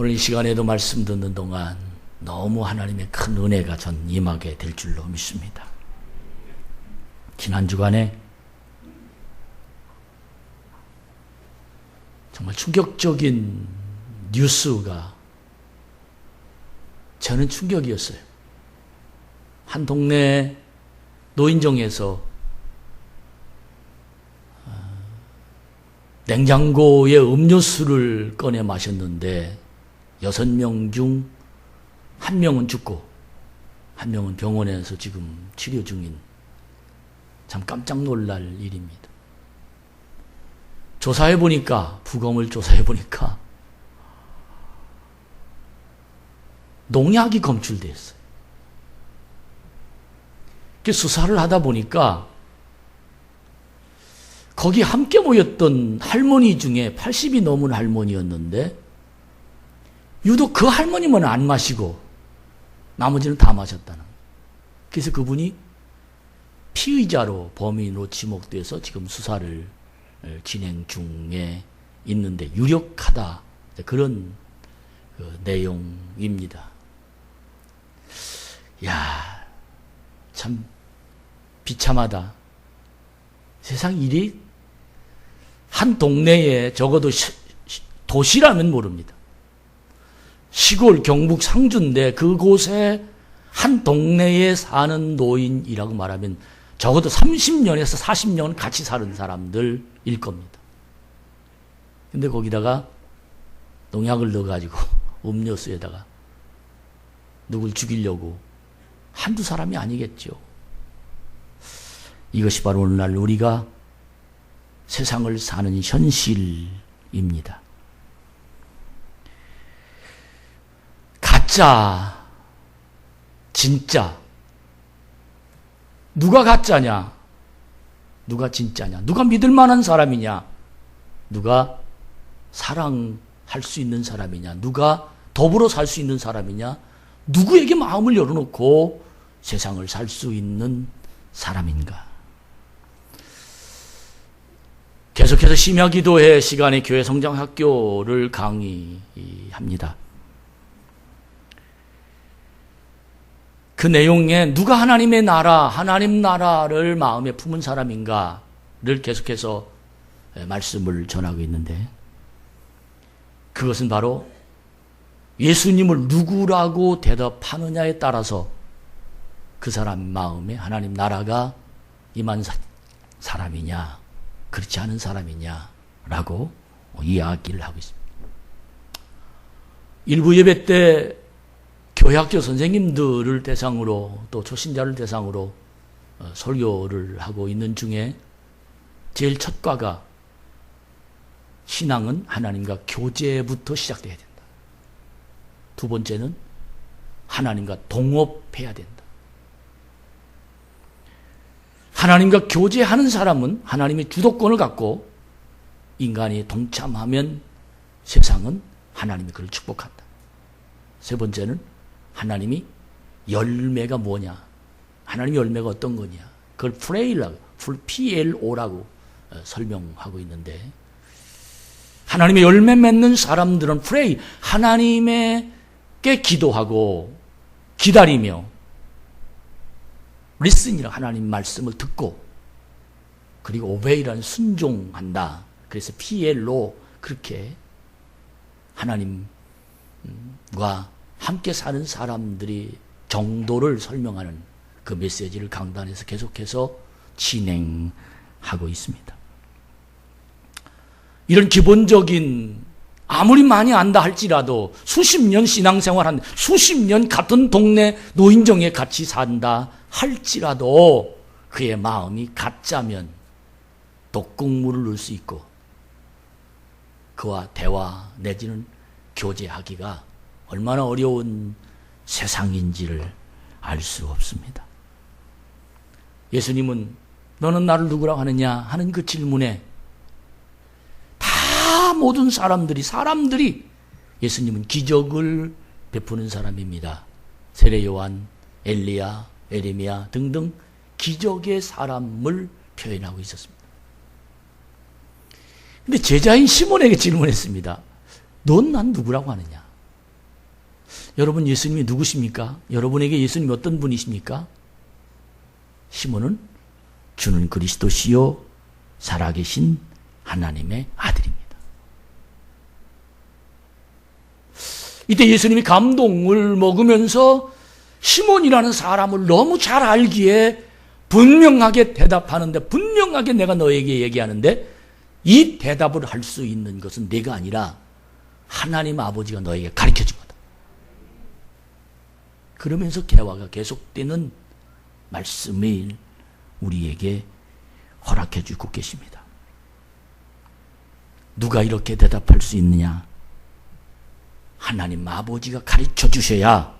오늘 이 시간에도 말씀 듣는 동안 너무 하나님의 큰 은혜가 전 임하게 될 줄로 믿습니다. 지난 주간에 정말 충격적인 뉴스가 저는 충격이었어요. 한 동네 노인정에서 냉장고에 음료수를 꺼내 마셨는데 6명 중 1명은 죽고 1명은 병원에서 지금 치료 중인 참 깜짝 놀랄 일입니다. 조사해보니까, 부검을 조사해보니까 농약이 검출되어 있어요. 수사를 하다 보니까 거기 함께 모였던 할머니 중에 80이 넘은 할머니였는데 유독 그 할머니만 안 마시고 나머지는 다 마셨다는 거예요. 그래서 그분이 피의자로, 범인으로 지목돼서 지금 수사를 진행 중에 있는데 유력하다, 그런 내용입니다. 야, 참 비참하다. 세상 일이 한 동네에, 적어도 도시라면 모릅니다. 시골 경북 상주인데 그곳에 한 동네에 사는 노인이라고 말하면 적어도 30년에서 40년 같이 사는 사람들일 겁니다. 근데 거기다가 농약을 넣어가지고 음료수에다가 누굴 죽이려고 한두 사람이 아니겠죠. 이것이 바로 오늘날 우리가 세상을 사는 현실입니다. 가짜, 진짜. 누가 가짜냐? 누가 진짜냐? 누가 믿을 만한 사람이냐? 누가 사랑할 수 있는 사람이냐? 누가 더불어 살 수 있는 사람이냐? 누구에게 마음을 열어놓고 세상을 살 수 있는 사람인가? 계속해서 심야기도회 시간에 교회 성장학교를 강의합니다. 그 내용에 누가 하나님의 나라, 하나님 나라를 마음에 품은 사람인가를 계속해서 말씀을 전하고 있는데, 그것은 바로 예수님을 누구라고 대답하느냐에 따라서 그 사람 마음에 하나님 나라가 임한 사람이냐, 그렇지 않은 사람이냐라고 이야기를 하고 있습니다. 일부 예배 때 교회학교 선생님들을 대상으로, 또 초신자를 대상으로 설교를 하고 있는 중에 제일 첫 과가 신앙은 하나님과 교제부터 시작돼야 된다. 두 번째는 하나님과 동업해야 된다. 하나님과 교제하는 사람은 하나님의 주도권을 갖고 인간이 동참하면 세상은 하나님이 그를 축복한다. 세 번째는 하나님이 열매가 뭐냐? 하나님의 열매가 어떤 거냐? 그걸 PLO라고 설명하고 있는데, 하나님의 열매 맺는 사람들은 하나님께 기도하고 기다리며 리슨이라는 하나님 말씀을 듣고, 그리고 오베이라는 순종한다. 그래서 PLO, 그렇게 하나님과 함께 사는 사람들이 정도를 설명하는 그 메시지를 강단에서 계속해서 진행하고 있습니다. 이런 기본적인, 아무리 많이 안다 할지라도 수십 년 신앙생활한, 수십 년 같은 동네 노인정에 같이 산다 할지라도 그의 마음이 가짜면 독극물을 넣을 수 있고 그와 대화 내지는 교제하기가 얼마나 어려운 세상인지를 알 수 없습니다. 예수님은 너는 나를 누구라고 하느냐 하는 그 질문에 다 모든 사람들이 예수님은 기적을 베푸는 사람입니다. 세례 요한, 엘리야, 에레미야 등등 기적의 사람을 표현하고 있었습니다. 근데 제자인 시몬에게 질문했습니다. 넌 난 누구라고 하느냐? 여러분 예수님이 누구십니까? 여러분에게 예수님이 어떤 분이십니까? 시몬은 주는 그리스도시요 살아계신 하나님의 아들입니다. 이때 예수님이 감동을 먹으면서 시몬이라는 사람을 너무 잘 알기에 분명하게 대답하는데, 분명하게 내가 너에게 얘기하는데 이 대답을 할 수 있는 것은 내가 아니라 하나님 아버지가 너에게 가르쳐 준 거다. 그러면서 대화가 계속되는 말씀을 우리에게 허락해 주고 계십니다. 누가 이렇게 대답할 수 있느냐? 하나님 아버지가 가르쳐 주셔야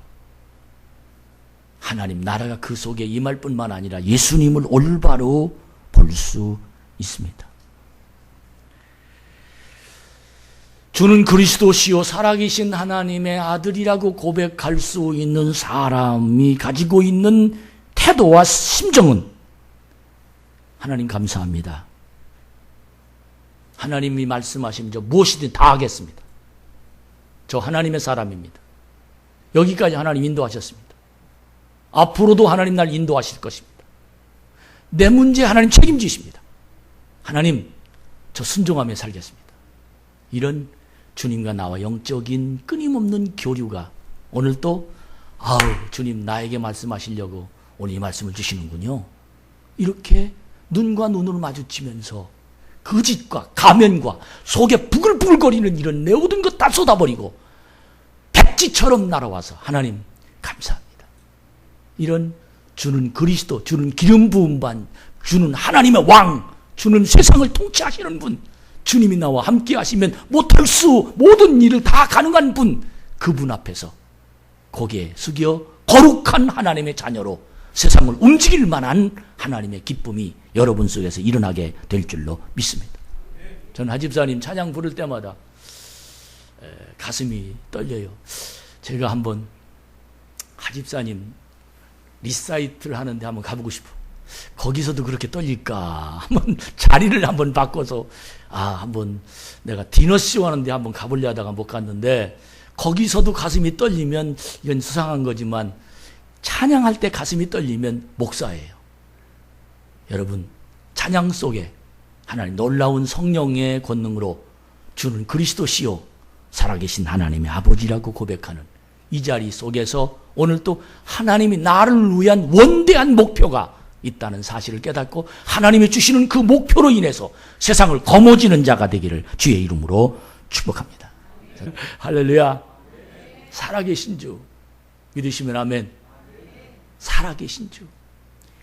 하나님 나라가 그 속에 임할 뿐만 아니라 예수님을 올바로 볼 수 있습니다. 주는 그리스도시요 살아계신 하나님의 아들이라고 고백할 수 있는 사람이 가지고 있는 태도와 심정은, 하나님 감사합니다. 하나님이 말씀하시면 저 무엇이든 다 하겠습니다. 저 하나님의 사람입니다. 여기까지 하나님 인도하셨습니다. 앞으로도 하나님 날 인도하실 것입니다. 내 문제 하나님 책임지십니다. 하나님, 저 순종하며 살겠습니다. 이런 주님과 나와 영적인 끊임없는 교류가 오늘 또 주님 나에게 말씀하시려고 오늘 이 말씀을 주시는군요. 이렇게 눈과 눈으로 마주치면서 거짓과 가면과 속에 부글부글거리는 이런 내 모든 것 다 쏟아버리고 백지처럼 날아와서 하나님 감사합니다. 이런 주는 그리스도, 주는 기름 부음 반, 주는 하나님의 왕, 주는 세상을 통치하시는 분, 주님이 나와 함께 하시면 못할 수 모든 일을 다 가능한 분, 그분 앞에서 고개 숙여 거룩한 하나님의 자녀로 세상을 움직일 만한 하나님의 기쁨이 여러분 속에서 일어나게 될 줄로 믿습니다. 저는 하집사님 찬양 부를 때마다 가슴이 떨려요. 제가 한번 하집사님 리사이트를 하는데 한번 가보고 싶어. 거기서도 그렇게 떨릴까? 한번 자리를 한번 바꿔서 한번 내가 디너쇼 하는데 한번 가보려 하다가 못 갔는데, 거기서도 가슴이 떨리면 이건 수상한 거지만 찬양할 때 가슴이 떨리면 목사예요. 여러분, 찬양 속에 하나님 놀라운 성령의 권능으로 주는 그리스도시요 살아계신 하나님의 아버지라고 고백하는 이 자리 속에서 오늘 또 하나님이 나를 위한 원대한 목표가 있다는 사실을 깨닫고 하나님이 주시는 그 목표로 인해서 세상을 거머쥐는 자가 되기를 주의 이름으로 축복합니다. 할렐루야. 살아계신 주 믿으시면 아멘. 살아계신 주,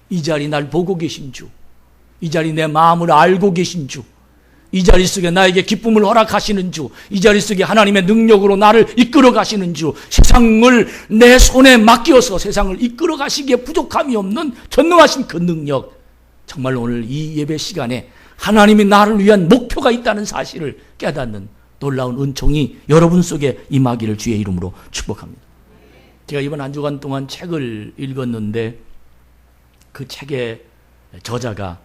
이 자리 날 보고 계신 주, 이 자리 내 마음을 알고 계신 주, 이 자리 속에 나에게 기쁨을 허락하시는 주, 이 자리 속에 하나님의 능력으로 나를 이끌어 가시는 주, 세상을 내 손에 맡겨서 세상을 이끌어 가시기에 부족함이 없는 전능하신 그 능력, 정말 오늘 이 예배 시간에 하나님이 나를 위한 목표가 있다는 사실을 깨닫는 놀라운 은총이 여러분 속에 임하기를 주의 이름으로 축복합니다. 제가 이번 한 주간 동안 책을 읽었는데 그 책의 저자가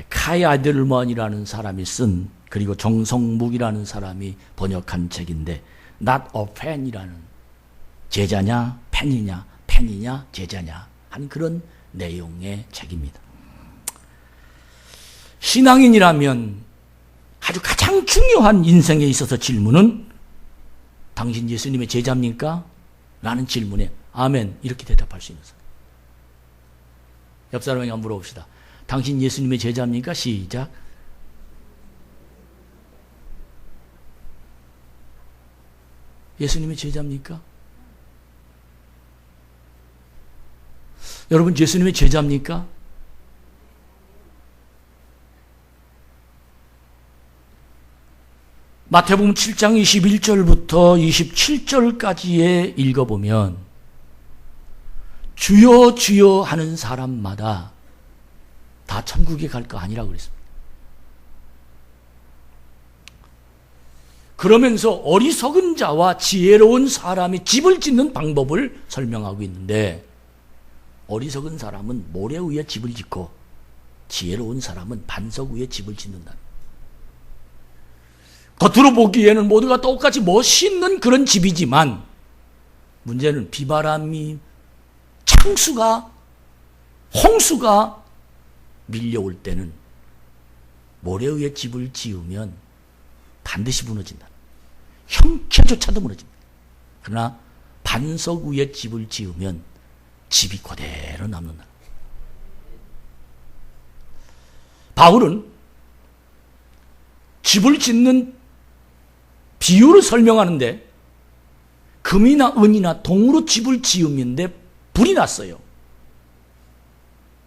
카이 아들먼이라는 사람이 쓴, 그리고 정성묵이라는 사람이 번역한 책인데 Not a fan이라는, 제자냐 팬이냐, 팬이냐 제자냐 하는 그런 내용의 책입니다. 신앙인이라면 아주 가장 중요한 인생에 있어서 질문은 당신 예수님의 제자입니까? 라는 질문에 아멘 이렇게 대답할 수 있는 사람. 옆 사람에게 한번 물어봅시다. 당신 예수님의 제자입니까? 시작. 예수님의 제자입니까? 여러분 예수님의 제자입니까? 마태복음 7장 21절부터 27절까지에 읽어보면 주여 주여 하는 사람마다 다 천국에 갈 거 아니라고 그랬습니다. 그러면서 어리석은 자와 지혜로운 사람이 집을 짓는 방법을 설명하고 있는데, 어리석은 사람은 모래 위에 집을 짓고 지혜로운 사람은 반석 위에 집을 짓는다. 겉으로 보기에는 모두가 똑같이 멋있는 그런 집이지만 문제는 비바람이, 창수가, 홍수가 밀려올 때는 모래 위에 집을 지으면 반드시 무너진다. 형체조차도 무너집니다. 그러나 반석 위에 집을 지으면 집이 그대로 남는다. 바울은 집을 짓는 비유를 설명하는데 금이나 은이나 동으로 집을 지으는데 불이 났어요.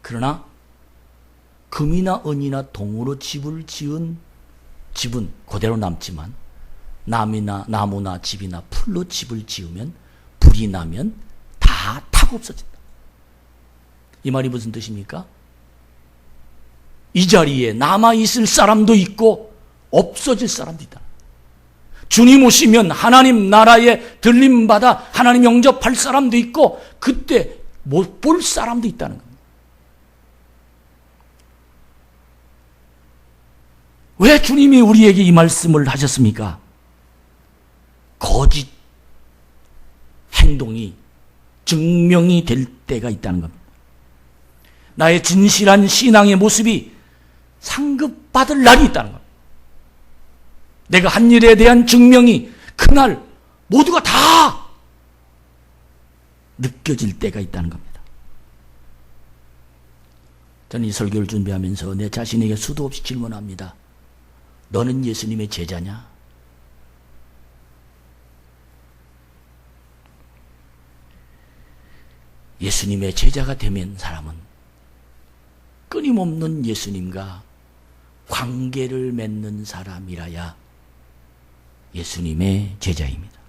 그러나 금이나 은이나 동으로 집을 지은 집은 그대로 남지만 나무나 집이나 풀로 집을 지으면 불이 나면 다 타고 없어진다. 이 말이 무슨 뜻입니까? 이 자리에 남아있을 사람도 있고 없어질 사람도 있다. 주님 오시면 하나님 나라에 들림받아 하나님 영접할 사람도 있고 그때 못 볼 사람도 있다는 겁니다. 왜 주님이 우리에게 이 말씀을 하셨습니까? 거짓 행동이 증명이 될 때가 있다는 겁니다. 나의 진실한 신앙의 모습이 상급받을 날이 있다는 겁니다. 내가 한 일에 대한 증명이 그날 모두가 다 느껴질 때가 있다는 겁니다. 저는 이 설교를 준비하면서 내 자신에게 수도 없이 질문합니다. 너는 예수님의 제자냐? 예수님의 제자가 되면 사람은 끊임없는 예수님과 관계를 맺는 사람이라야 예수님의 제자입니다.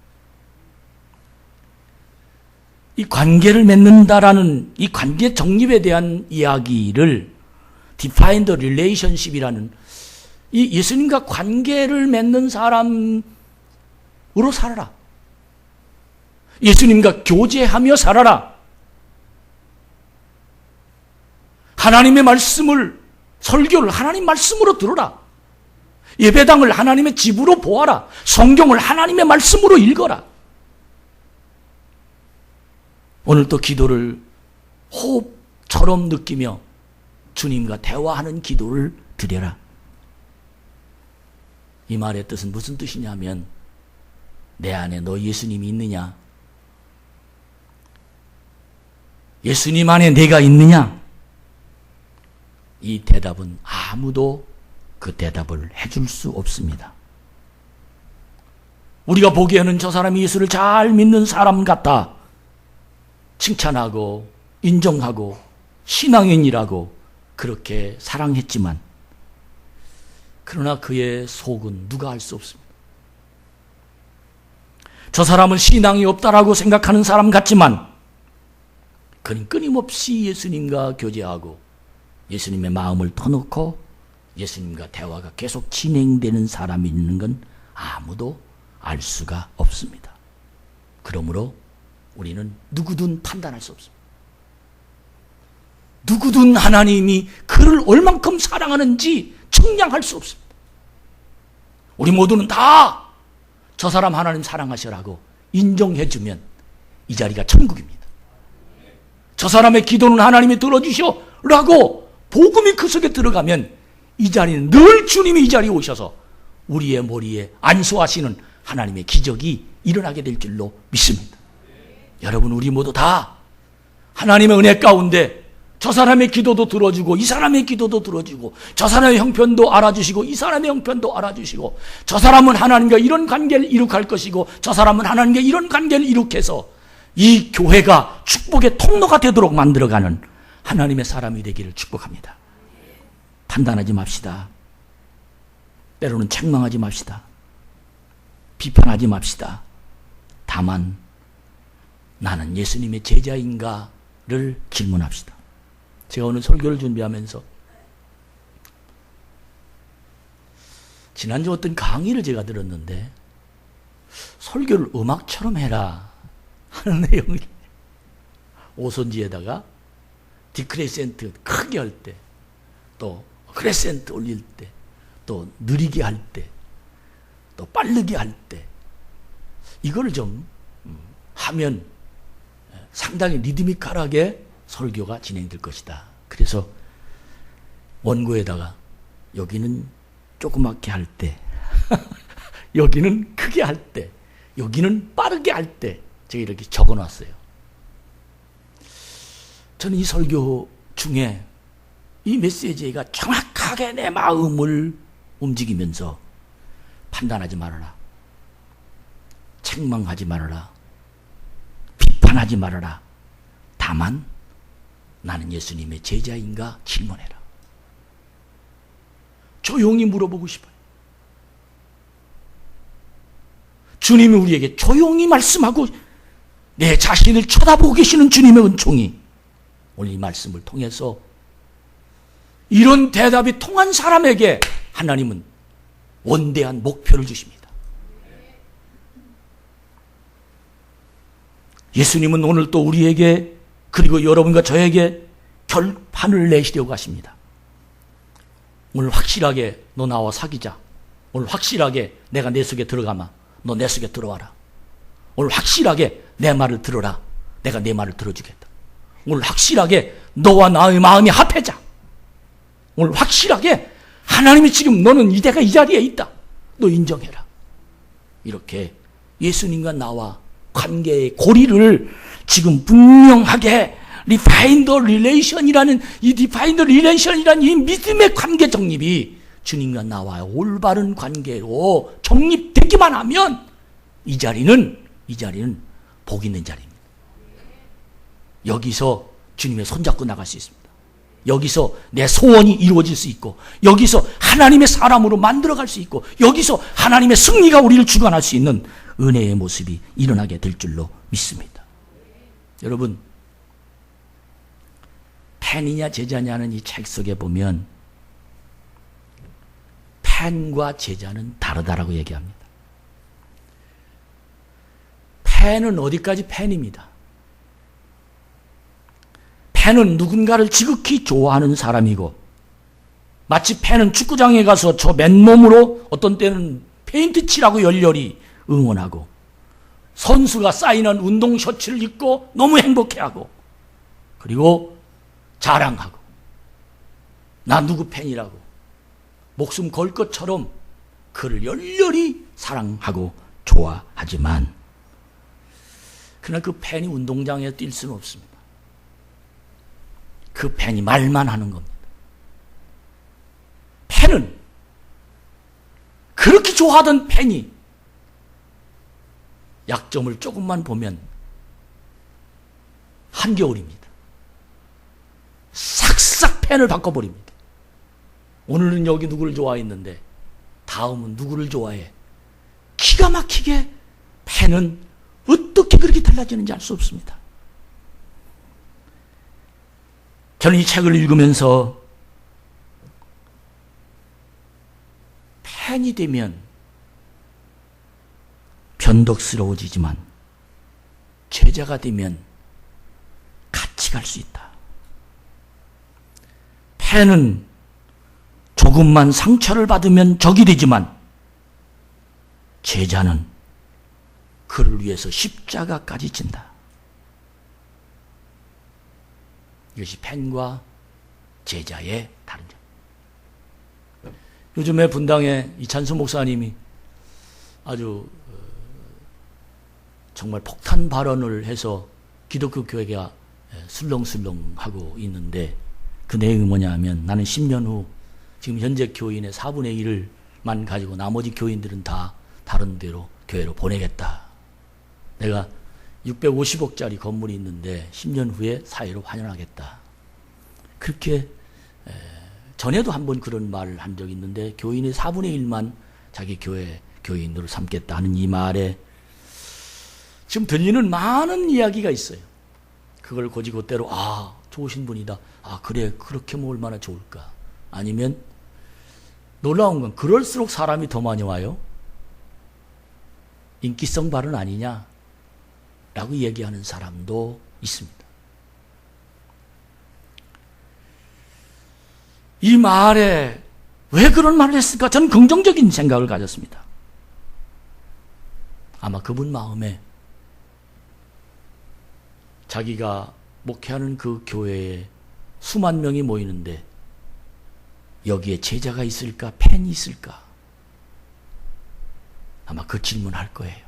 이 관계를 맺는다라는 이 관계 정립에 대한 이야기를 Define the Relationship이라는 이 예수님과 관계를 맺는 사람으로 살아라. 예수님과 교제하며 살아라. 하나님의 말씀을, 설교를 하나님 말씀으로 들어라. 예배당을 하나님의 집으로 보아라. 성경을 하나님의 말씀으로 읽어라. 오늘 또 기도를 호흡처럼 느끼며 주님과 대화하는 기도를 드려라. 이 말의 뜻은 무슨 뜻이냐면 내 안에 너 예수님이 있느냐? 예수님 안에 내가 있느냐? 이 대답은 아무도 그 대답을 해줄 수 없습니다. 우리가 보기에는 저 사람이 예수를 잘 믿는 사람 같다. 칭찬하고 인정하고 신앙인이라고 그렇게 사랑했지만 그러나 그의 속은 누가 알 수 없습니다. 저 사람은 신앙이 없다라고 생각하는 사람 같지만 그는 끊임없이 예수님과 교제하고 예수님의 마음을 터놓고 예수님과 대화가 계속 진행되는 사람이 있는 건 아무도 알 수가 없습니다. 그러므로 우리는 누구든 판단할 수 없습니다. 누구든 하나님이 그를 얼만큼 사랑하는지 측량할 수 없습니다. 우리 모두는 다 저 사람 하나님 사랑하시라고 인정해주면 이 자리가 천국입니다. 저 사람의 기도는 하나님이 들어주셔라고 복음이 그 속에 들어가면 이 자리는 늘 주님이 이 자리에 오셔서 우리의 머리에 안수하시는 하나님의 기적이 일어나게 될 줄로 믿습니다. 여러분, 우리 모두 다 하나님의 은혜 가운데 저 사람의 기도도 들어주고 이 사람의 기도도 들어주고 저 사람의 형편도 알아주시고 이 사람의 형편도 알아주시고 저 사람은 하나님과 이런 관계를 이룩할 것이고 저 사람은 하나님과 이런 관계를 이룩해서 이 교회가 축복의 통로가 되도록 만들어가는 하나님의 사람이 되기를 축복합니다. 판단하지 맙시다. 때로는 책망하지 맙시다. 비판하지 맙시다. 다만 나는 예수님의 제자인가를 질문합시다. 제가 오늘 설교를 준비하면서 지난주 어떤 강의를 제가 들었는데 설교를 음악처럼 해라 하는 내용이 오선지에다가 디크레센트 크게 할 때, 또 크레센트 올릴 때, 또 느리게 할 때, 또 빠르게 할 때 이거를 좀 하면 상당히 리드미컬하게 설교가 진행될 것이다. 그래서 원고에다가 여기는 조그맣게 할 때, 여기는 크게 할 때, 여기는 빠르게 할 때, 제가 이렇게 적어놨어요. 저는 이 설교 중에 이 메시지가 정확하게 내 마음을 움직이면서 판단하지 말아라, 책망하지 말아라, 비판하지 말아라. 다만 나는 예수님의 제자인가 질문해라. 조용히 물어보고 싶어요. 주님이 우리에게 조용히 말씀하고 내 자신을 쳐다보고 계시는 주님의 은총이 오늘 이 말씀을 통해서 이런 대답이 통한 사람에게 하나님은 원대한 목표를 주십니다. 예수님은 오늘 또 우리에게 그리고 여러분과 저에게 결판을 내시려고 하십니다. 오늘 확실하게 너 나와 사귀자. 오늘 확실하게 내가 내 속에 들어가마. 너 내 속에 들어와라. 오늘 확실하게 내 말을 들어라. 내가 내 말을 들어주겠다. 오늘 확실하게 너와 나의 마음이 합해자. 오늘 확실하게 하나님이 지금 너는 내가 이 자리에 있다. 너 인정해라. 이렇게 예수님과 나와 관계의 고리를 지금 분명하게 Define the Relation이라는 이 Define the Relation이라는 이 믿음의 관계 정립이 주님과 나와의 올바른 관계로 정립되기만 하면 이 자리는 복 있는 자리입니다. 여기서 주님의 손잡고 나갈 수 있습니다. 여기서 내 소원이 이루어질 수 있고, 여기서 하나님의 사람으로 만들어갈 수 있고, 여기서 하나님의 승리가 우리를 주관할 수 있는 은혜의 모습이 일어나게 될 줄로 믿습니다. 여러분, 팬이냐 제자냐는 이 책 속에 보면 팬과 제자는 다르다라고 얘기합니다. 팬은 어디까지 팬입니다. 팬은 누군가를 지극히 좋아하는 사람이고, 마치 팬은 축구장에 가서 저 맨몸으로 어떤 때는 페인트 칠하고 열렬히 응원하고, 선수가 사인한 운동 셔츠를 입고 너무 행복해하고, 그리고 자랑하고, 나 누구 팬이라고 목숨 걸 것처럼 그를 열렬히 사랑하고 좋아하지만, 그러나 그 팬이 운동장에 뛸 수는 없습니다. 그 팬이 말만 하는 겁니다. 팬은 그렇게 좋아하던 팬이 약점을 조금만 보면 한겨울입니다. 싹싹 팬을 바꿔버립니다. 오늘은 여기 누구를 좋아했는데 다음은 누구를 좋아해. 기가 막히게 팬은 어떻게 그렇게 달라지는지 알 수 없습니다. 저는 이 책을 읽으면서 팬이 되면 변덕스러워지지만 제자가 되면 같이 갈 수 있다. 팬은 조금만 상처를 받으면 적이 되지만 제자는 그를 위해서 십자가까지 진다. 이것이 팬과 제자의 다른 점. 요즘에 분당에 이찬수 목사님이 아주 정말 폭탄 발언을 해서 기독교 교회가 술렁술렁하고 있는데, 그 내용이 뭐냐 하면, 나는 10년 후 지금 현재 교인의 4분의 1만 가지고 나머지 교인들은 다 다른 데로 교회로 보내겠다. 내가 650억짜리 건물이 있는데 10년 후에 사회로 환영하겠다. 그렇게 전에도 한번 그런 말을 한 적이 있는데, 교인의 4분의 1만 자기 교회 교인으로 삼겠다 하는 이 말에 지금 들리는 많은 이야기가 있어요. 그걸 고지고대로 좋으신 분이다. 그래, 그렇게 뭐 얼마나 좋을까. 아니면 놀라운 건 그럴수록 사람이 더 많이 와요. 인기성 발언 아니냐 라고 얘기하는 사람도 있습니다. 이 말에 왜 그런 말을 했을까? 저는 긍정적인 생각을 가졌습니다. 아마 그분 마음에 자기가 목회하는 그 교회에 수만 명이 모이는데 여기에 제자가 있을까? 팬이 있을까? 아마 그 질문할 거예요.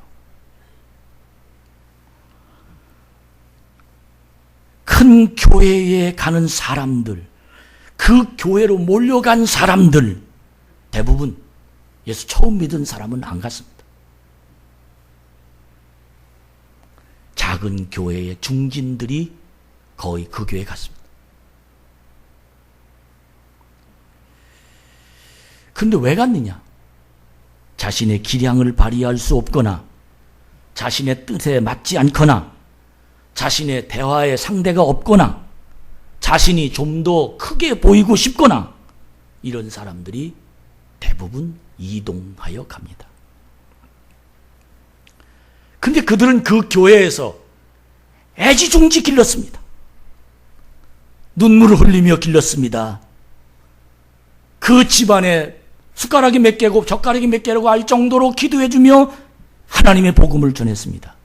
큰 교회에 가는 사람들, 그 교회로 몰려간 사람들 대부분 예수 처음 믿은 사람은 안 갔습니다. 작은 교회의 중진들이 거의 그 교회에 갔습니다. 근데 왜 갔느냐? 자신의 기량을 발휘할 수 없거나 자신의 뜻에 맞지 않거나 자신의 대화의 상대가 없거나 자신이 좀 더 크게 보이고 싶거나 이런 사람들이 대부분 이동하여 갑니다. 근데 그들은 그 교회에서 애지중지 길렀습니다. 눈물을 흘리며 길렀습니다. 그 집안에 숟가락이 몇 개고 젓가락이 몇 개라고 할 정도로 기도해주며 하나님의 복음을 전했습니다.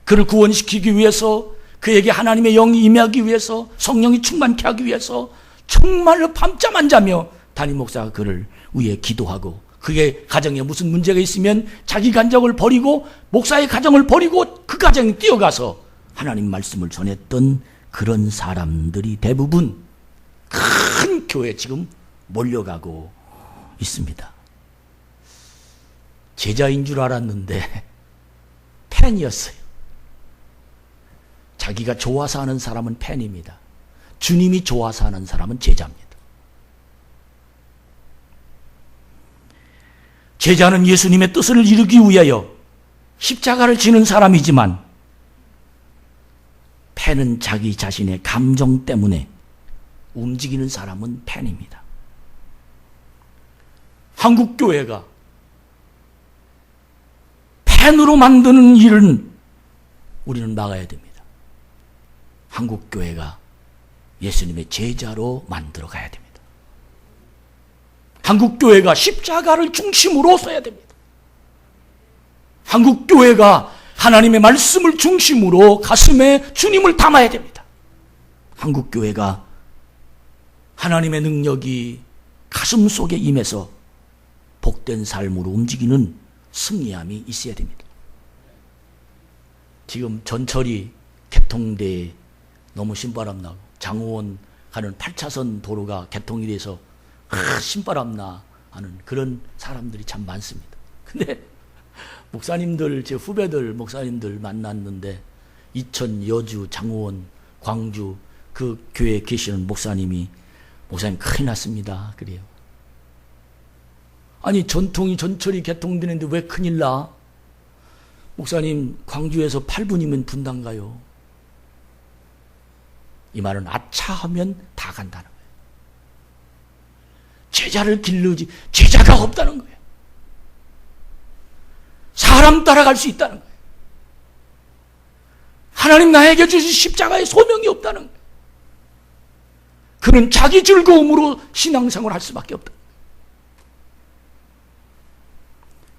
그를 구원시키기 위해서, 그에게 하나님의 영이 임하기 위해서, 성령이 충만케 하기 위해서 정말로 밤잠 안 자며 담임 목사가 그를 위해 기도하고, 그의 가정에 무슨 문제가 있으면 자기 가정을 버리고 목사의 가정을 버리고 그 가정에 뛰어가서 하나님 말씀을 전했던 그런 사람들이 대부분 큰 교회에 지금 몰려가고 있습니다. 제자인 줄 알았는데 팬이었어요. 자기가 좋아서 하는 사람은 팬입니다. 주님이 좋아서 하는 사람은 제자입니다. 제자는 예수님의 뜻을 이루기 위하여 십자가를 지는 사람이지만 팬은 자기 자신의 감정 때문에 움직이는 사람은 팬입니다. 한국교회가 팬으로 만드는 일은 우리는 막아야 됩니다. 한국교회가 예수님의 제자로 만들어 가야 됩니다. 한국교회가 십자가를 중심으로 서야 됩니다. 한국교회가 하나님의 말씀을 중심으로 가슴에 주님을 담아야 됩니다. 한국교회가 하나님의 능력이 가슴 속에 임해서 복된 삶으로 움직이는 승리함이 있어야 됩니다. 지금 전철이 개통돼 너무 신바람 나고 장호원 가는 8차선 도로가 개통이 돼서 신바람나 하는 그런 사람들이 참 많습니다. 근데 목사님들, 제 후배들 목사님들 만났는데 이천, 여주, 장호원, 광주 그 교회에 계시는 목사님 큰일 났습니다. 그래요. 아니 전철이 개통되는데 왜 큰일 나? 목사님 광주에서 8분이면 분당 가요. 이 말은 아차 하면 다 간다는 거예요. 제자를 기르지 제자가 없다는 거예요. 사람 따라갈 수 있다는 거예요. 하나님 나에게 주신 십자가의 소명이 없다는 거예요. 그는 자기 즐거움으로 신앙생활을 할 수밖에 없다.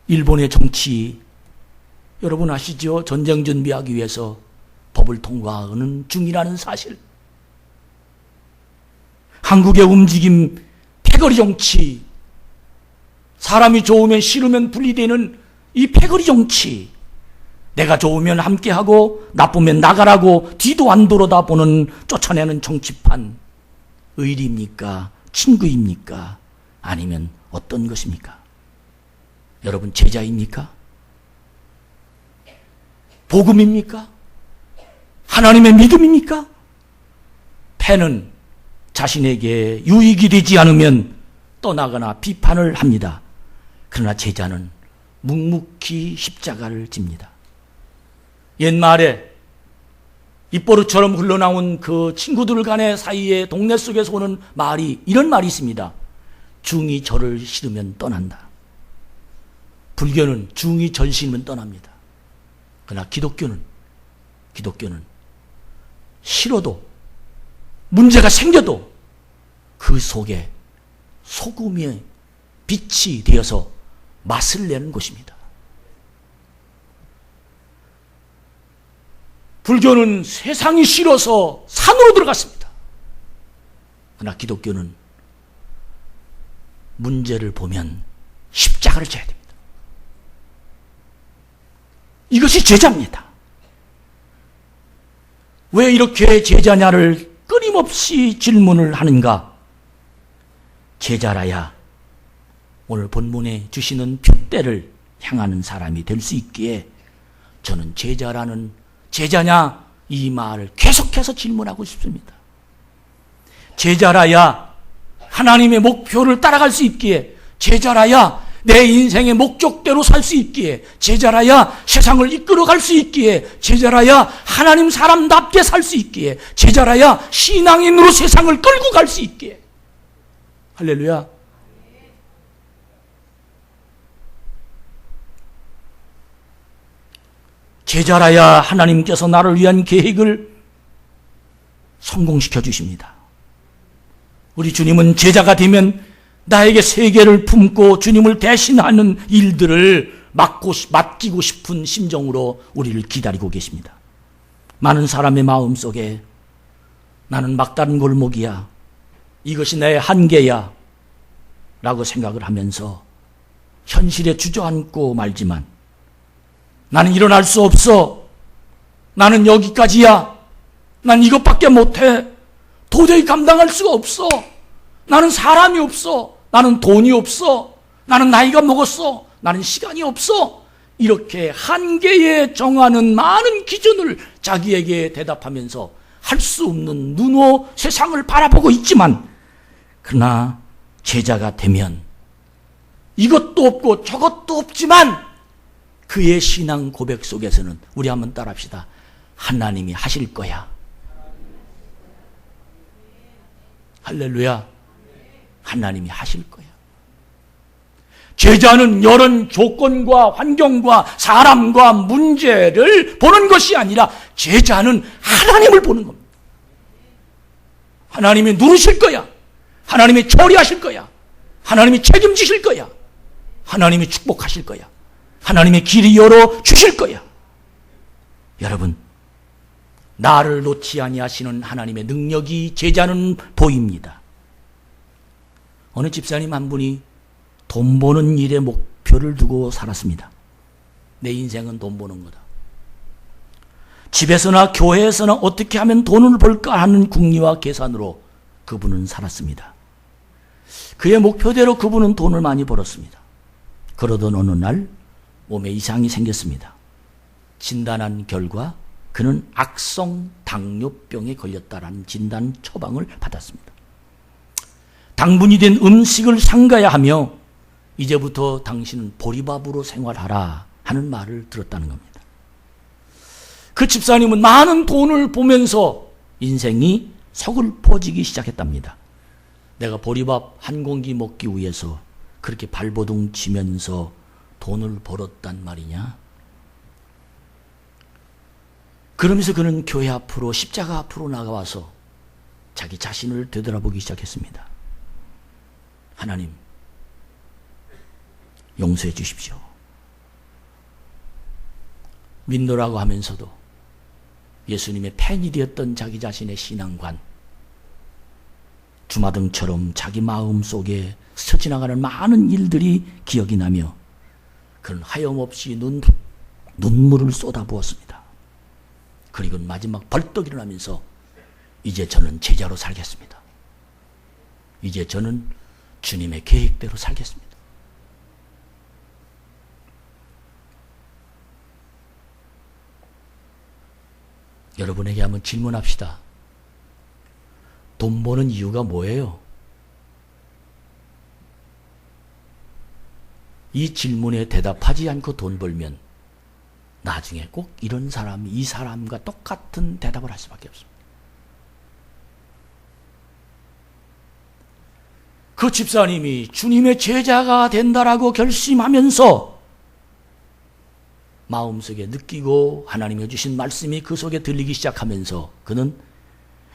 일본의 정치 여러분 아시죠? 전쟁 준비하기 위해서 법을 통과하는 중이라는 사실. 한국의 움직임 패거리 정치, 사람이 좋으면 싫으면 분리되는 이 패거리 정치, 내가 좋으면 함께하고 나쁘면 나가라고 뒤도 안 돌아다보는 쫓아내는 정치판, 의리입니까? 친구입니까? 아니면 어떤 것입니까? 여러분 제자입니까? 복음입니까? 하나님의 믿음입니까? 팬은 자신에게 유익이 되지 않으면 떠나거나 비판을 합니다. 그러나 제자는 묵묵히 십자가를 집니다. 옛말에 입버릇처럼 흘러나온 그 친구들 간의 사이에 동네 속에서 오는 말이 이런 말이 있습니다. 중이 절을 싫으면 떠난다. 불교는 중이 절 싫으면 떠납니다. 그러나 기독교는 싫어도 문제가 생겨도 그 속에 소금의 빛이 되어서 맛을 내는 것입니다. 불교는 세상이 싫어서 산으로 들어갔습니다. 그러나 기독교는 문제를 보면 십자가를 져야 됩니다. 이것이 제자입니다. 왜 이렇게 제자냐를 끊임없이 질문을 하는가? 제자라야 오늘 본문에 주시는 핏대를 향하는 사람이 될 수 있기에 저는 제자냐 이 말을 계속해서 질문하고 싶습니다. 제자라야 하나님의 목표를 따라갈 수 있기에, 제자라야 내 인생의 목적대로 살 수 있기에, 제자라야 세상을 이끌어갈 수 있기에, 제자라야 하나님 사람답게 살 수 있기에, 제자라야 신앙인으로 세상을 끌고 갈 수 있기에. 할렐루야. 제자라야 하나님께서 나를 위한 계획을 성공시켜 주십니다. 우리 주님은 제자가 되면 나에게 세계를 품고 주님을 대신하는 일들을 맡기고 싶은 심정으로 우리를 기다리고 계십니다. 많은 사람의 마음속에 나는 막다른 골목이야, 이것이 내 한계야 라고 생각을 하면서 현실에 주저앉고 말지만, 나는 일어날 수 없어, 나는 여기까지야, 난 이것밖에 못해, 도저히 감당할 수가 없어, 나는 사람이 없어, 나는 돈이 없어, 나는 나이가 먹었어, 나는 시간이 없어, 이렇게 한계에 정하는 많은 기준을 자기에게 대답하면서 할 수 없는 눈으로 세상을 바라보고 있지만, 그러나 제자가 되면 이것도 없고 저것도 없지만 그의 신앙 고백 속에서는, 우리 한번 따라합시다. 하나님이 하실 거야. 할렐루야. 하나님이 하실 거야. 제자는 여러 조건과 환경과 사람과 문제를 보는 것이 아니라 제자는 하나님을 보는 겁니다. 하나님이 누르실 거야. 하나님이 처리하실 거야. 하나님이 책임지실 거야. 하나님이 축복하실 거야. 하나님의 길이 열어 주실 거야. 여러분, 나를 놓지 아니하시는 하나님의 능력이 제자는 보입니다. 어느 집사님 한 분이 돈 버는 일에 목표를 두고 살았습니다. 내 인생은 돈 버는 거다. 집에서나 교회에서나 어떻게 하면 돈을 벌까 하는 궁리와 계산으로 그분은 살았습니다. 그의 목표대로 그분은 돈을 많이 벌었습니다. 그러던 어느 날 몸에 이상이 생겼습니다. 진단한 결과 그는 악성 당뇨병에 걸렸다라는 진단 처방을 받았습니다. 당분이 된 음식을 삼가야 하며 이제부터 당신은 보리밥으로 생활하라 하는 말을 들었다는 겁니다. 그 집사님은 많은 돈을 보면서 인생이 서글퍼지기 시작했답니다. 내가 보리밥 한 공기 먹기 위해서 그렇게 발버둥 치면서 돈을 벌었단 말이냐? 그러면서 그는 교회 앞으로, 십자가 앞으로 나가와서 자기 자신을 되돌아보기 시작했습니다. 하나님, 용서해 주십시오. 믿노라고 하면서도 예수님의 팬이 되었던 자기 자신의 신앙관, 주마등처럼 자기 마음 속에 스쳐 지나가는 많은 일들이 기억이 나며 그는 하염없이 눈물을 쏟아부었습니다. 그리고 마지막 벌떡 일어나면서 이제 저는 제자로 살겠습니다. 이제 저는 주님의 계획대로 살겠습니다. 여러분에게 한번 질문합시다. 돈 버는 이유가 뭐예요? 이 질문에 대답하지 않고 돈 벌면 나중에 꼭 이런 사람이 이 사람과 똑같은 대답을 할 수밖에 없습니다. 그 집사님이 주님의 제자가 된다라고 결심하면서 마음속에 느끼고 하나님이 주신 말씀이 그 속에 들리기 시작하면서 그는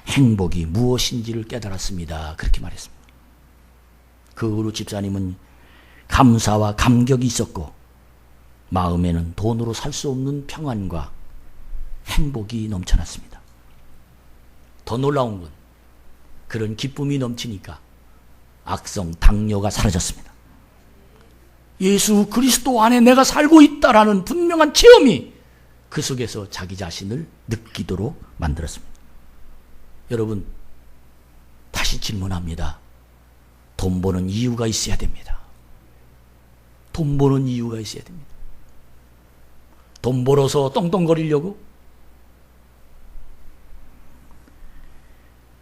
행복이 무엇인지를 깨달았습니다. 그렇게 말했습니다. 그 후로 집사님은 감사와 감격이 있었고 마음에는 돈으로 살 수 없는 평안과 행복이 넘쳐났습니다. 더 놀라운 건 그런 기쁨이 넘치니까 악성 당뇨가 사라졌습니다. 예수 그리스도 안에 내가 살고 있다라는 분명한 체험이 그 속에서 자기 자신을 느끼도록 만들었습니다. 여러분, 다시 질문합니다. 돈 버는 이유가 있어야 됩니다. 돈 버는 이유가 있어야 됩니다. 돈 벌어서 떵떵거리려고?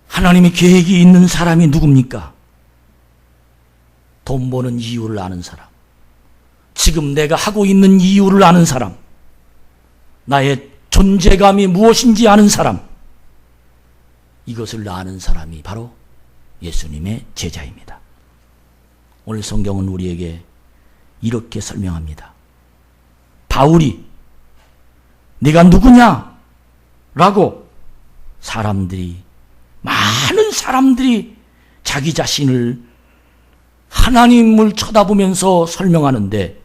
하나님의 계획이 있는 사람이 누굽니까? 돈 버는 이유를 아는 사람, 지금 내가 하고 있는 이유를 아는 사람, 나의 존재감이 무엇인지 아는 사람, 이것을 아는 사람이 바로 예수님의 제자입니다. 오늘 성경은 우리에게 이렇게 설명합니다. 바울이 네가 누구냐? 라고 많은 사람들이 자기 자신을 하나님을 쳐다보면서 설명하는데,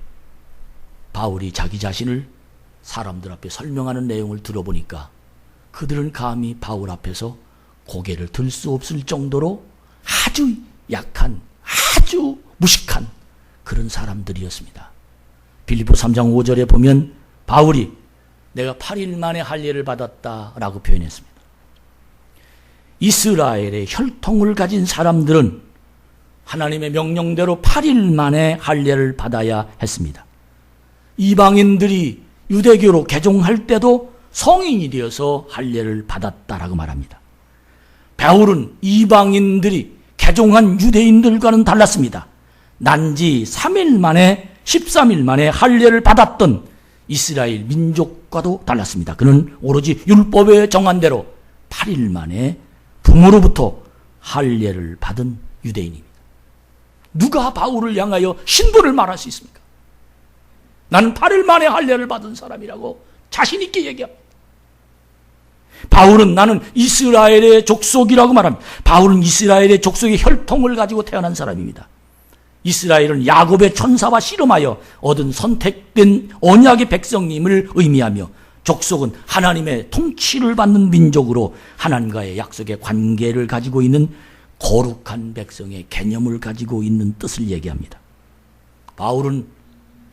바울이 자기 자신을 사람들 앞에 설명하는 내용을 들어보니까 그들은 감히 바울 앞에서 고개를 들 수 없을 정도로 아주 약한, 아주 무식한 그런 사람들이었습니다. 빌립보 3장 5절에 보면 바울이 내가 8일 만에 할례를 받았다라고 표현했습니다. 이스라엘의 혈통을 가진 사람들은 하나님의 명령대로 8일 만에 할례를 받아야 했습니다. 이방인들이 유대교로 개종할 때도 성인이 되어서 할례를 받았다라고 말합니다. 바울은 이방인들이 개종한 유대인들과는 달랐습니다. 난지 3일 만에 13일 만에 할례를 받았던 이스라엘 민족과도 달랐습니다. 그는 오로지 율법에 정한 대로 8일 만에 부모로부터 할례를 받은 유대인입니다. 누가 바울을 향하여 신분을 말할 수 있습니까? 나는 8일 만에 할례를 받은 사람이라고 자신 있게 얘기합니다. 바울은 나는 이스라엘의 족속이라고 말합니다. 바울은 이스라엘의 족속의 혈통을 가지고 태어난 사람입니다. 이스라엘은 야곱의 천사와 씨름하여 얻은 선택된 언약의 백성임을 의미하며, 족속은 하나님의 통치를 받는 민족으로 하나님과의 약속의 관계를 가지고 있는 거룩한 백성의 개념을 가지고 있는 뜻을 얘기합니다. 바울은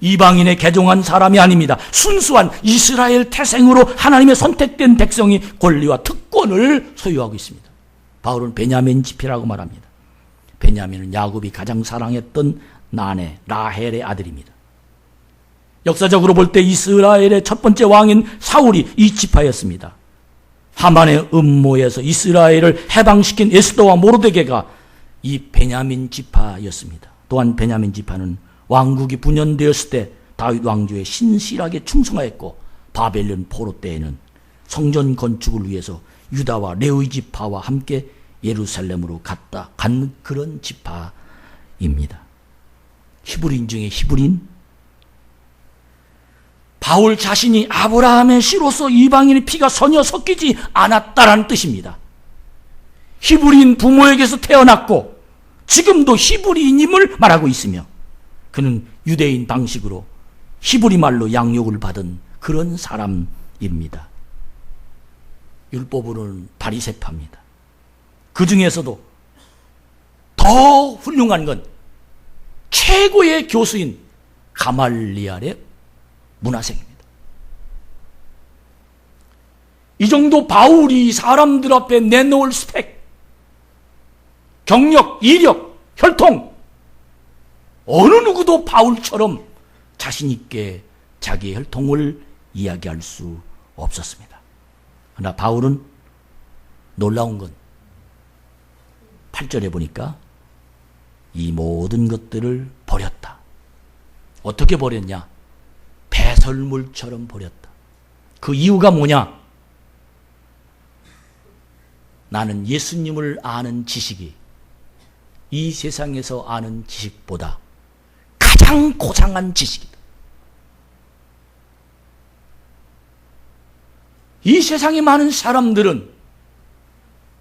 이방인의 개종한 사람이 아닙니다. 순수한 이스라엘 태생으로 하나님의 선택된 백성이 권리와 특권을 소유하고 있습니다. 바울은 베냐민 지파라고 말합니다. 베냐민은 야곱이 가장 사랑했던 나네 라헬의 아들입니다. 역사적으로 볼 때 이스라엘의 첫 번째 왕인 사울이 이 지파였습니다. 하만의 음모에서 이스라엘을 해방시킨 에스더와 모르드게가 이 베냐민 지파였습니다. 또한 베냐민 지파는 왕국이 분열되었을 때 다윗 왕조에 신실하게 충성하였고, 바벨론 포로 때에는 성전 건축을 위해서 유다와 레위 지파와 함께 예루살렘으로 간 그런 지파입니다. 히브리인 중에 히브리인, 바울 자신이 아브라함의 씨로서 이방인의 피가 전혀 섞이지 않았다라는 뜻입니다. 히브리인 부모에게서 태어났고 지금도 히브리인임을 말하고 있으며, 그는 유대인 방식으로 히브리 말로 양육을 받은 그런 사람입니다. 율법으로는 바리새파입니다. 그 중에서도 더 훌륭한 건 최고의 교수인 가말리알의 문화생입니다. 이 정도 바울이 사람들 앞에 내놓을 스펙, 경력, 이력, 혈통, 어느 누구도 바울처럼 자신 있게 자기의 혈통을 이야기할 수 없었습니다. 그러나 바울은 놀라운 건 8절에 보니까 이 모든 것들을 버렸다. 어떻게 버렸냐? 배설물처럼 버렸다. 그 이유가 뭐냐? 나는 예수님을 아는 지식이 이 세상에서 아는 지식보다 가장 고상한 지식이다. 이 세상에 많은 사람들은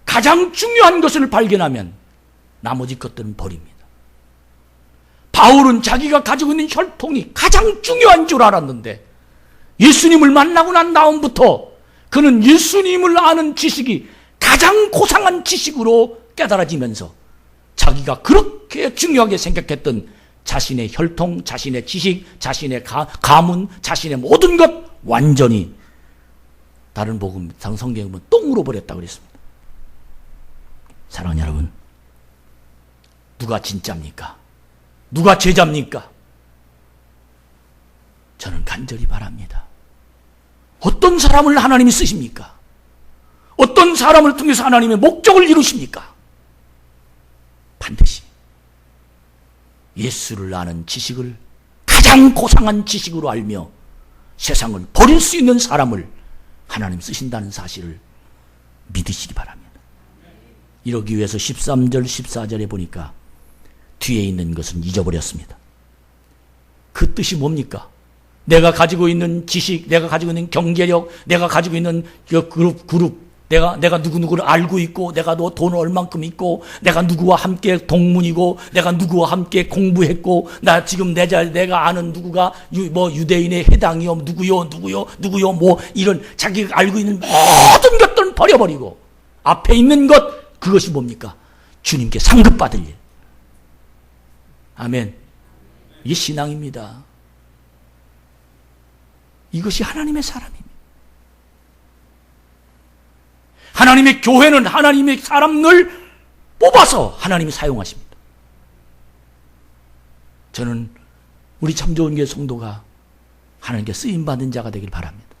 가장 중요한 것을 발견하면 나머지 것들은 버립니다. 바울은 자기가 가지고 있는 혈통이 가장 중요한 줄 알았는데, 예수님을 만나고 난 다음부터 그는 예수님을 아는 지식이 가장 고상한 지식으로 깨달아지면서 자기가 그렇게 중요하게 생각했던 자신의 혈통, 자신의 지식, 자신의 가문, 자신의 모든 것 완전히 다른 복음, 다른 성경에 보면 똥으로 버렸다고 그랬습니다. 사랑하는 여러분, 누가 진짜입니까? 누가 제자입니까? 저는 간절히 바랍니다. 어떤 사람을 하나님이 쓰십니까? 어떤 사람을 통해서 하나님의 목적을 이루십니까? 반드시 예수를 아는 지식을 가장 고상한 지식으로 알며 세상을 버릴 수 있는 사람을 하나님 쓰신다는 사실을 믿으시기 바랍니다. 이러기 위해서 13절, 14절에 보니까 뒤에 있는 것은 잊어버렸습니다. 그 뜻이 뭡니까? 내가 가지고 있는 지식, 내가 가지고 있는 경제력, 내가 가지고 있는 그 그룹, 내가 누구누구를 알고 있고, 내가 너 돈 얼만큼 있고, 내가 누구와 함께 동문이고, 내가 누구와 함께 공부했고, 나 지금 내가 아는 누구가 유대인의 해당이요, 누구요, 뭐 이런 자기가 알고 있는 모든 것들은 버려버리고 앞에 있는 것, 그것이 뭡니까? 주님께 상급받을 일. 아멘. 이게 신앙입니다. 이것이 하나님의 사람입니다. 하나님의 교회는 하나님의 사람을 뽑아서 하나님이 사용하십니다. 저는 우리 참 좋은 교회 성도가 하나님께 쓰임받은 자가 되길 바랍니다.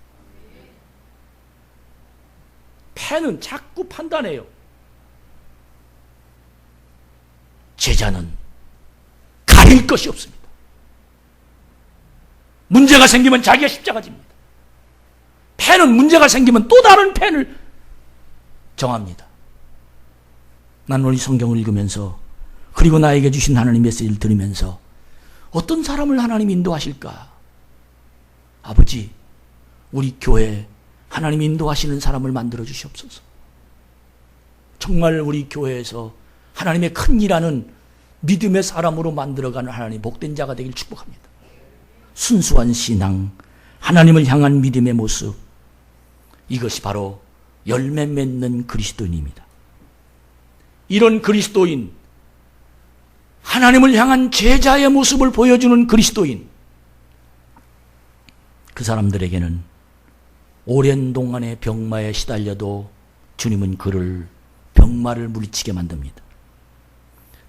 팬은 자꾸 판단해요. 제자는 가릴 것이 없습니다. 문제가 생기면 자기가 십자가 집니다. 팬은 문제가 생기면 또 다른 팬을 정합니다. 난 오늘 성경을 읽으면서 그리고 나에게 주신 하나님 메시지를 들으면서 어떤 사람을 하나님 인도하실까? 아버지, 우리 교회에 하나님 인도하시는 사람을 만들어 주시옵소서. 정말 우리 교회에서 하나님의 큰 일하는 믿음의 사람으로 만들어가는 하나님 복된 자가 되길 축복합니다. 순수한 신앙, 하나님을 향한 믿음의 모습, 이것이 바로 열매 맺는 그리스도인입니다. 이런 그리스도인, 하나님을 향한 제자의 모습을 보여주는 그리스도인, 그 사람들에게는 오랜 동안의 병마에 시달려도 주님은 그를 병마를 물리치게 만듭니다.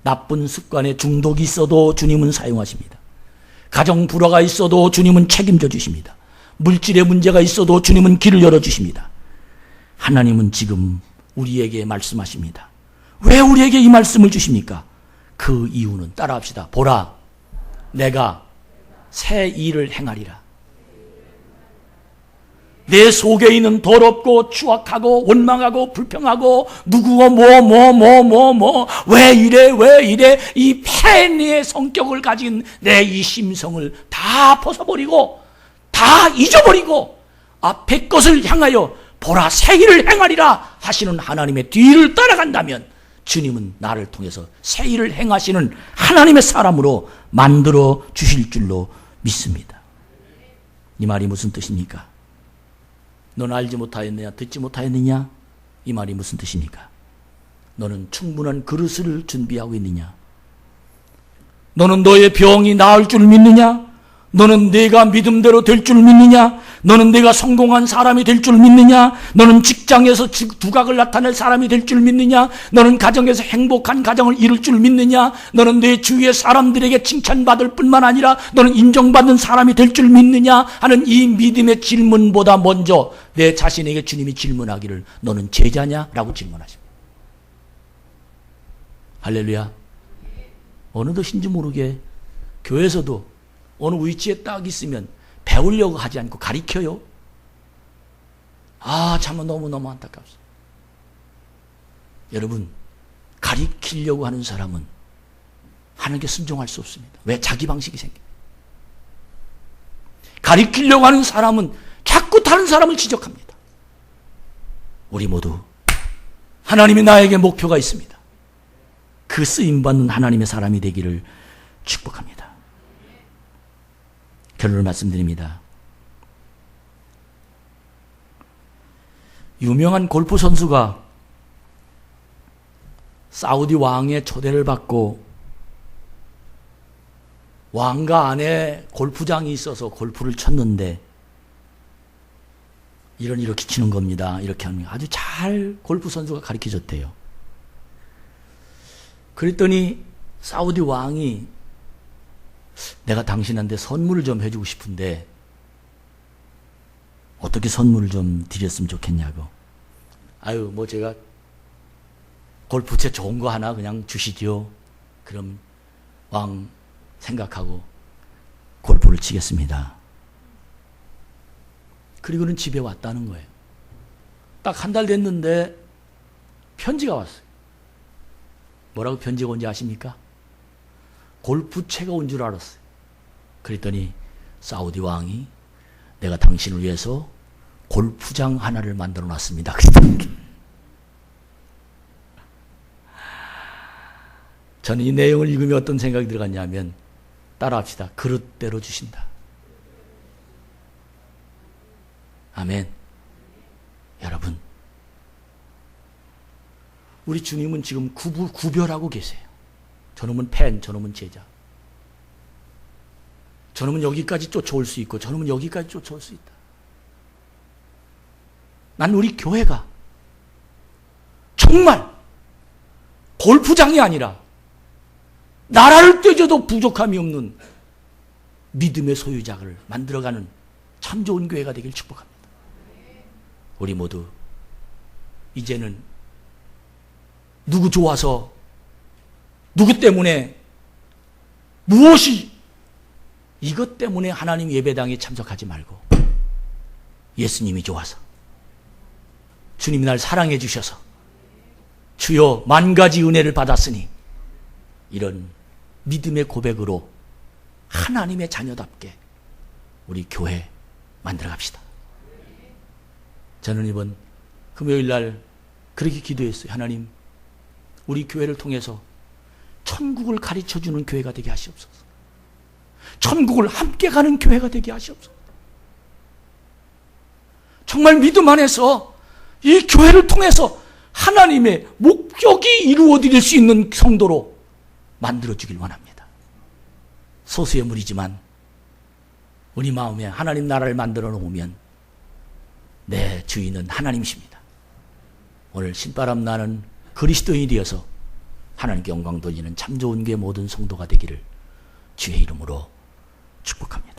나쁜 습관에 중독이 있어도 주님은 사용하십니다. 가정 불화가 있어도 주님은 책임져 주십니다. 물질의 문제가 있어도 주님은 길을 열어주십니다. 하나님은 지금 우리에게 말씀하십니다. 왜 우리에게 이 말씀을 주십니까? 그 이유는 따라합시다. 보라, 내가 새 일을 행하리라. 내 속에 있는 더럽고 추악하고 원망하고 불평하고 누구고 왜 이래 이 폐뇌의 성격을 가진 내 이 심성을 다 벗어버리고 다 잊어버리고 앞에 것을 향하여 보라 새 일을 행하리라 하시는 하나님의 뒤를 따라간다면 주님은 나를 통해서 새 일을 행하시는 하나님의 사람으로 만들어 주실 줄로 믿습니다. 이 말이 무슨 뜻입니까? 너는 알지 못하였느냐, 듣지 못하였느냐? 이 말이 무슨 뜻입니까? 너는 충분한 그릇을 준비하고 있느냐? 너는 너의 병이 나을 줄 믿느냐? 너는 내가 믿음대로 될 줄 믿느냐? 너는 내가 성공한 사람이 될 줄 믿느냐? 너는 직장에서 두각을 나타낼 사람이 될 줄 믿느냐? 너는 가정에서 행복한 가정을 이룰 줄 믿느냐? 너는 내 주위의 사람들에게 칭찬받을 뿐만 아니라 너는 인정받는 사람이 될 줄 믿느냐? 하는 이 믿음의 질문보다 먼저 내 자신에게 주님이 질문하기를 너는 제자냐? 라고 질문하십니다. 할렐루야. 어느덧인지 모르게 교회에서도 어느 위치에 딱 있으면 배우려고 하지 않고 가리켜요. 참 너무너무 안타깝습니다. 여러분, 가리키려고 하는 사람은 하나님께 순종할 수 없습니다. 왜? 자기 방식이 생깁니다. 가리키려고 하는 사람은 자꾸 다른 사람을 지적합니다. 우리 모두 하나님이 나에게 목표가 있습니다. 그 쓰임받는 하나님의 사람이 되기를 축복합니다. 결론을 말씀드립니다. 유명한 골프 선수가 사우디 왕의 초대를 받고 왕가 안에 골프장이 있어서 골프를 쳤는데 이렇게 치는 겁니다. 이렇게 하는 거 아주 잘 골프 선수가 가르쳐줬대요. 그랬더니 사우디 왕이 내가 당신한테 선물을 좀 해주고 싶은데 어떻게 선물을 좀 드렸으면 좋겠냐고. 아유, 뭐 제가 골프채 좋은 거 하나 그냥 주시죠. 그럼 왕 생각하고 골프를 치겠습니다. 그리고는 집에 왔다는 거예요. 딱 한 달 됐는데 편지가 왔어요. 뭐라고 편지가 온지 아십니까? 골프채가 온 줄 알았어요. 그랬더니 사우디 왕이 내가 당신을 위해서 골프장 하나를 만들어 놨습니다. 저는 이 내용을 읽으며 어떤 생각이 들어갔냐면 따라합시다. 그릇대로 주신다. 아멘. 여러분, 우리 주님은 지금 구별하고 계세요. 저놈은 팬, 저놈은 제자. 저놈은 여기까지 쫓아올 수 있고 저놈은 여기까지 쫓아올 수 있다. 난 우리 교회가 정말 골프장이 아니라 나라를 떼줘도 부족함이 없는 믿음의 소유자를 만들어가는 참 좋은 교회가 되길 축복합니다. 우리 모두 이제는 누구 좋아서 누구 때문에 무엇이 이것 때문에 하나님 예배당에 참석하지 말고 예수님이 좋아서 주님이 날 사랑해 주셔서 주여 만 가지 은혜를 받았으니 이런 믿음의 고백으로 하나님의 자녀답게 우리 교회 만들어 갑시다. 저는 이번 금요일 날 그렇게 기도했어요. 하나님, 우리 교회를 통해서 천국을 가르쳐주는 교회가 되게 하시옵소서. 천국을 함께 가는 교회가 되게 하시옵소서. 정말 믿음 안에서 이 교회를 통해서 하나님의 목적이 이루어질 수 있는 성도로 만들어주길 원합니다. 소수의 무리지만 우리 마음에 하나님 나라를 만들어 놓으면 내 주인은 하나님이십니다. 오늘 신바람 나는 그리스도인이 되어서 하나님께 영광 돌리는 참 좋은 교회 모든 성도가 되기를 주의 이름으로 축복합니다.